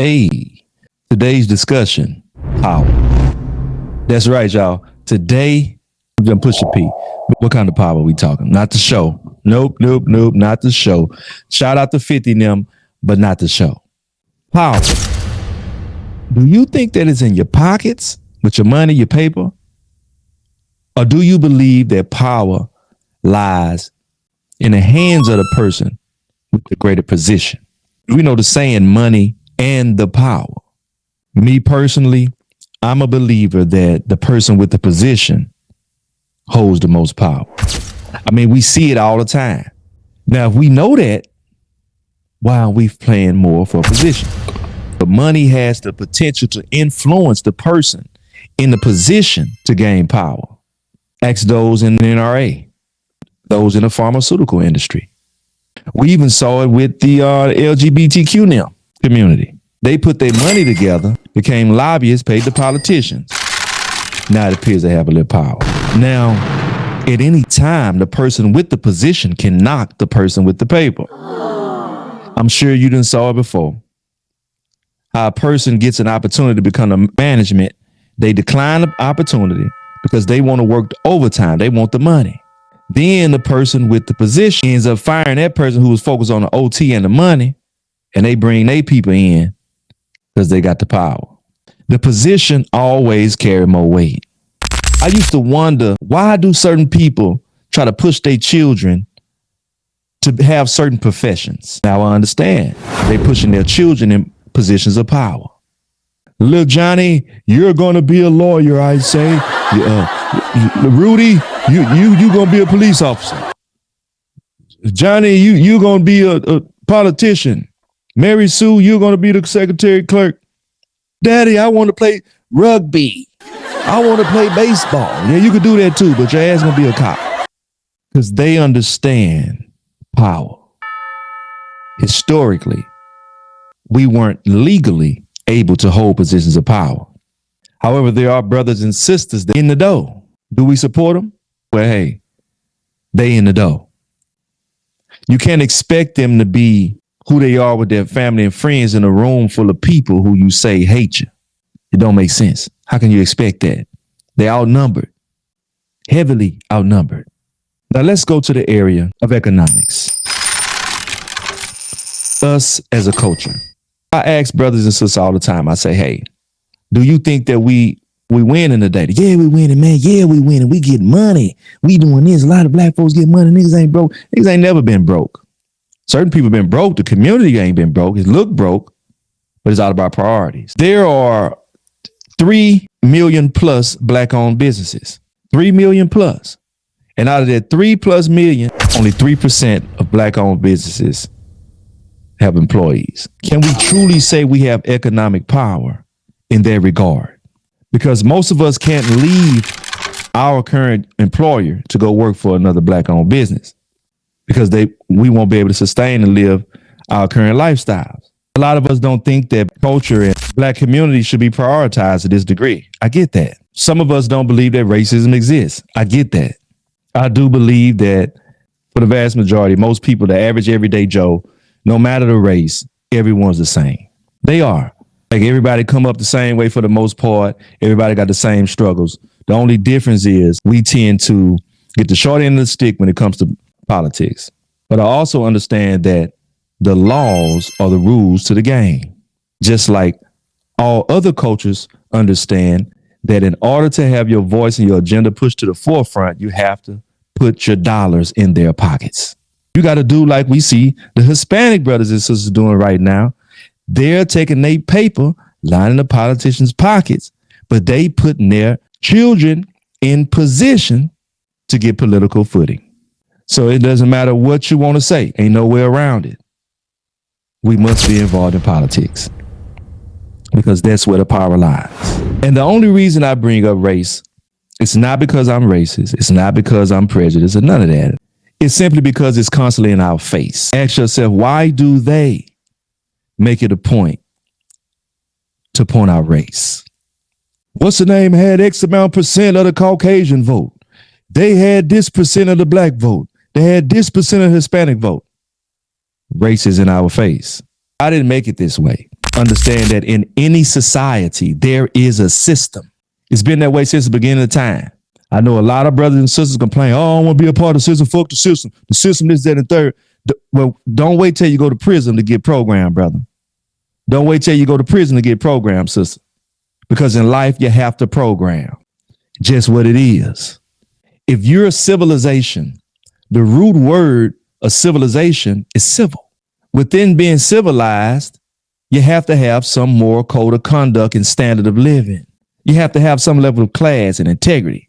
Hey, today's discussion, power. That's right, y'all. Today, I'm gonna push a P. What kind of power are we talking? Not the show. Nope, not the show. Shout out to 50 and them, but not the show. Power. Do you think that it's in your pockets with your money, your paper? Or do you believe that power lies in the hands of the person with the greater position? We know the saying, money and the power. Me personally, I'm a believer that the person with the position holds the most power. I mean, we see it all the time. Now, if we know that, why are we playing more for a position? The money has the potential to influence the person in the position to gain power. Ask those in the NRA, those in the pharmaceutical industry. We even saw it with the LGBTQ now community. They put their money together, became lobbyists, paid the politicians. Now it appears they have a little power. Now, at any time, the person with the position can knock the person with the paper. I'm sure you done saw it before. How a person gets an opportunity to become a management, they decline the opportunity because they want to work overtime. They want the money. Then the person with the position ends up firing that person who was focused on the OT and the money, and they bring their people in because they got the power. The position always carry more weight. I used to wonder, why do certain people try to push their children to have certain professions? Now I understand. They pushing their children in positions of power. Little Johnny, you're going to be a lawyer, I say. Rudy, you going to be a police officer. Johnny, you going to be a politician. Mary Sue, you're going to be the secretary clerk. Daddy, I want to play rugby. I want to play baseball. Yeah, you could do that too, but your ass going to be a cop. Because they understand power. Historically, we weren't legally able to hold positions of power. However, there are brothers and sisters that in the dough. Do we support them? Well, hey, they in the dough. You can't expect them to be who they are with their family and friends in a room full of people who you say hate you. It don't make sense. How can you expect that? They're outnumbered, heavily outnumbered. Now let's go to the area of economics. Us as a culture. I ask brothers and sisters all the time, I say, hey, do you think that we winning today? Yeah, we winning, man. Yeah, we winning. We get money. We doing this. A lot of black folks get money. Niggas ain't broke. Niggas ain't never been broke. Certain people been broke. The community ain't been broke. It look broke, but it's all about priorities. There are 3 million plus black owned businesses. 3 million plus. And out of that 3+ million, only 3% of black owned businesses have employees. Can we truly say we have economic power in that regard? Because most of us can't leave our current employer to go work for another black owned business because we won't be able to sustain and live our current lifestyles. A lot of us don't think that culture and black community should be prioritized to this degree. I get that. Some of us don't believe that racism exists. I get that. I do believe that for the vast majority, most people, the average everyday Joe, no matter the race, everyone's the same. They are. Like everybody come up the same way for the most part. Everybody got the same struggles. The only difference is we tend to get the short end of the stick when it comes to politics. But I also understand that the laws are the rules to the game. Just like all other cultures understand that in order to have your voice and your agenda pushed to the forefront, you have to put your dollars in their pockets. You got to do like we see the Hispanic brothers and sisters doing right now. They're taking their paper, lining the politicians' pockets, but they putting their children in position to get political footing. So it doesn't matter what you want to say. Ain't no way around it. We must be involved in politics because that's where the power lies. And the only reason I bring up race, it's not because I'm racist. It's not because I'm prejudiced or none of that. It's simply because it's constantly in our face. Ask yourself, why do they make it a point to point out race? What's the name had X amount percent of the Caucasian vote. They had this percent of the black vote. They had this percent of Hispanic vote. Race is in our face. I didn't make it this way. understand that in any society, there is a system. It's been that way since the beginning of time. I know a lot of brothers and sisters complain, oh, I don't want to be a part of the system. Fuck the system. The system is that and third. Well, don't wait till you go to prison to get programmed, brother. Don't wait till you go to prison to get programmed, sister. Because in life, you have to program. Just what it is. If you're a civilization, the root word of civilization is civil. Within being civilized, you have to have some moral code of conduct and standard of living. You have to have some level of class and integrity.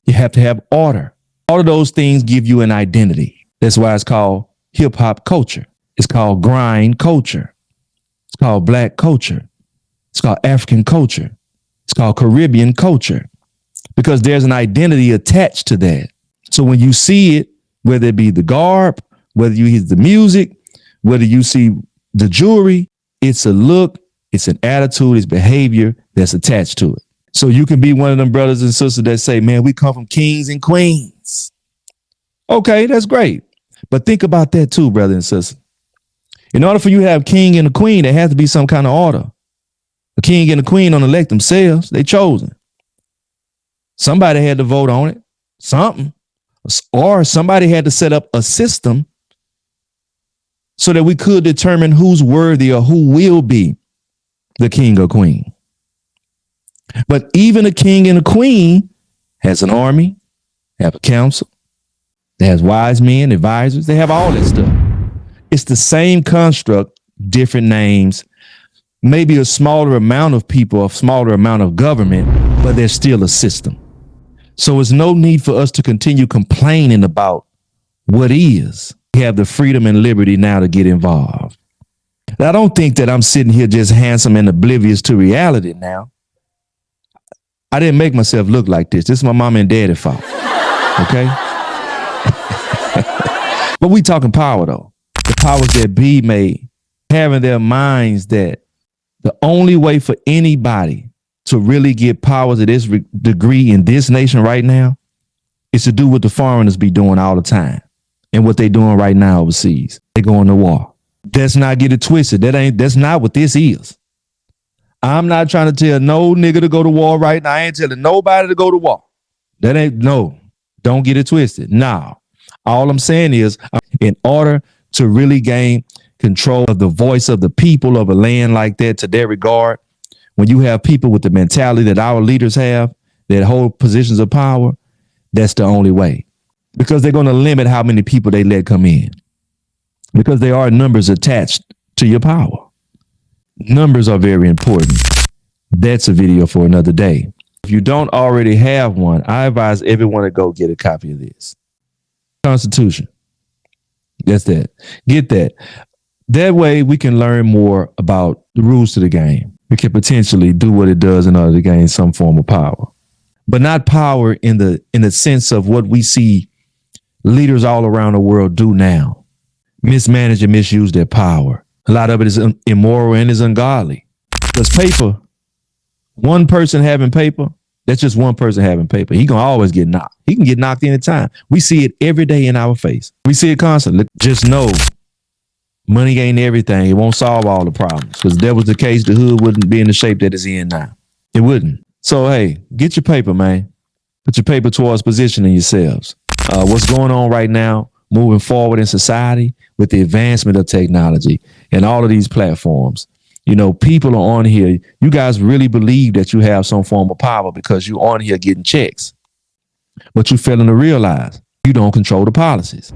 You have to have order. All of those things give you an identity. That's why it's called hip hop culture. It's called grind culture. It's called black culture. It's called African culture. It's called Caribbean culture because there's an identity attached to that. So when you see it, whether it be the garb, whether you hear the music, whether you see the jewelry, it's a look, it's an attitude, it's behavior that's attached to it. So you can be one of them brothers and sisters that say, man, we come from kings and queens. Okay, that's great. But think about that too, brother and sister. In order for you to have king and a queen, there has to be some kind of order. The king and the queen don't elect themselves. They chosen. Somebody had to vote on it. Something. Or somebody had to set up a system so that we could determine who's worthy or who will be the king or queen. But even a king and a queen has an army, have a council, they have wise men, advisors, they have all that stuff. It's the same construct, different names, maybe a smaller amount of people, a smaller amount of government, but there's still a system. So there's no need for us to continue complaining about what is. We have the freedom and liberty now to get involved. Now, I don't think that I'm sitting here just handsome and oblivious to reality now. I didn't make myself look like this. This is my mom and daddy's fault. Okay? But we talking power, though. The powers that be made, having their minds that the only way for anybody to really get power to this degree in this nation right now is to do what the foreigners be doing all the time and what they doing right now overseas. They going to war. Let's not get it twisted. That's not what this is. I'm not trying to tell no nigga to go to war right now. I ain't telling nobody to go to war. Don't get it twisted. No. All I'm saying is, in order to really gain control of the voice of the people of a land like that, to their regard, when you have people with the mentality that our leaders have, that hold positions of power, that's the only way. Because they're going to limit how many people they let come in. Because there are numbers attached to your power. Numbers are very important. That's a video for another day. If you don't already have one, I advise everyone to go get a copy of this. Constitution. That's that. Get that. That way we can learn more about the rules to the game. We can potentially do what it does in order to gain some form of power. But not power in the sense of what we see leaders all around the world do now. Mismanage and misuse their power. A lot of it is immoral and is ungodly. Because paper, one person having paper, that's just one person having paper. He gonna always get knocked. He can get knocked anytime. We see it every day in our face. We see it constantly. Just know money ain't everything. It won't solve all the problems. Because if that was the case, the hood wouldn't be in the shape that it's in now. It wouldn't. So, hey, get your paper, man. Put your paper towards positioning yourselves. What's going on right now, moving forward in society with the advancement of technology and all of these platforms. You know, people are on here. You guys really believe that you have some form of power because you're on here getting checks. But you failing to realize you don't control the policies.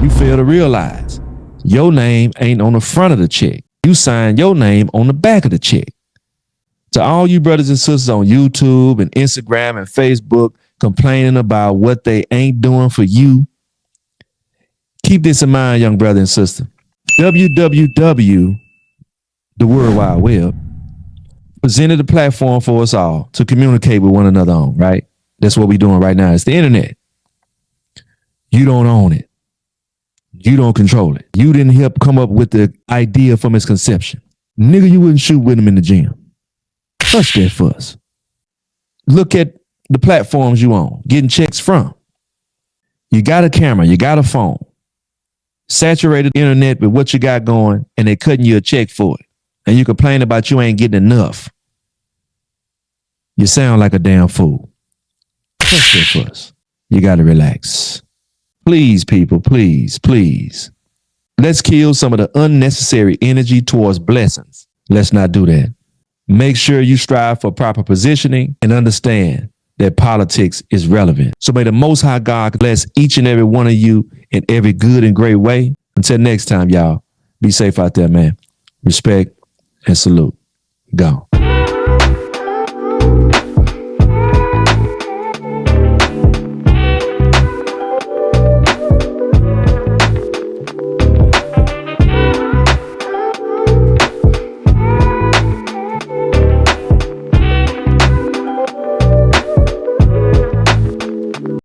You fail to realize your name ain't on the front of the check. You sign your name on the back of the check. To all you brothers and sisters on YouTube and Instagram and Facebook complaining about what they ain't doing for you, keep this in mind, young brother and sister. www, the World Wide Web, presented a platform for us all to communicate with one another on, right? That's what we're doing right now. It's the internet. You don't own it. You don't control it. You didn't help come up with the idea from its conception. Nigga, you wouldn't shoot with him in the gym. Hush that fuss. Look at the platforms you own, getting checks from. You got a camera, you got a phone, saturated internet with what you got going, and they're cutting you a check for it. and you complain about you ain't getting enough, you sound like a damn fool. Hush that fuss. You got to relax. Please, people, please, please. Let's kill some of the unnecessary energy towards blessings. Let's not do that. Make sure you strive for proper positioning and understand that politics is relevant. So may the Most High God bless each and every one of you in every good and great way. Until next time, y'all, be safe out there, man. Respect and salute. Go.